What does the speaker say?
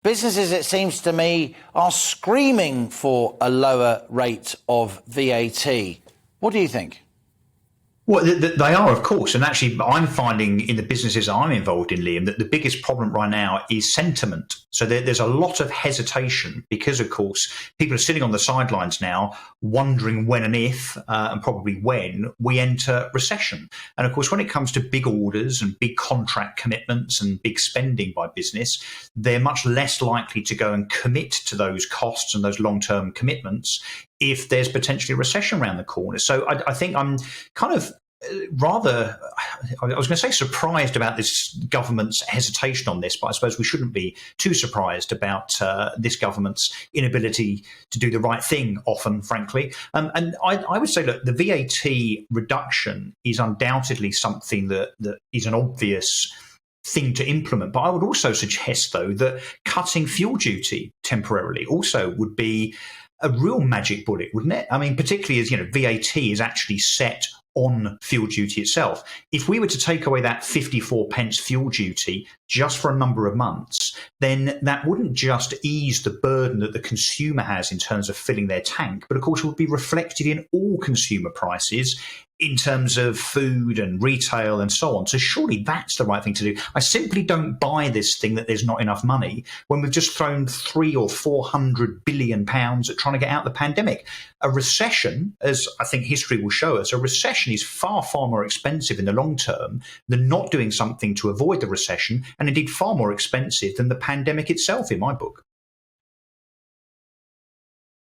Businesses, it seems to me, are screaming for a lower rate of VAT. What do you think? Well, they are, of course. And actually, I'm finding in the businesses I'm involved in, Liam, that the biggest problem right now is sentiment. So there's a lot of hesitation because, of course, people are sitting on the sidelines now wondering when and if, and probably when, we enter recession. And, of course, when it comes to big orders and big contract commitments and big spending by business, they're much less likely to go and commit to those costs and those long-term commitments if there's potentially a recession around the corner. So I think I'm kind of rather, I was going to say surprised about this government's hesitation on this, but I suppose we shouldn't be too surprised about this government's inability to do the right thing often, frankly. And I would say that the VAT reduction is undoubtedly something that is an obvious thing to implement. But I would also suggest, though, that cutting fuel duty temporarily also would be a real magic bullet, wouldn't it? I mean, particularly as, VAT is actually set on fuel duty itself. If we were to take away that 54 pence fuel duty just for a number of months, then that wouldn't just ease the burden that the consumer has in terms of filling their tank, but of course it would be reflected in all consumer prices in terms of food and retail and so on. So surely that's the right thing to do. I simply don't buy this thing that there's not enough money when we've just thrown 300 or 400 billion pounds at trying to get out of the pandemic. A recession, as I think history will show us, a recession is far, far more expensive in the long term than not doing something to avoid the recession, and indeed far more expensive than the pandemic itself, in my book.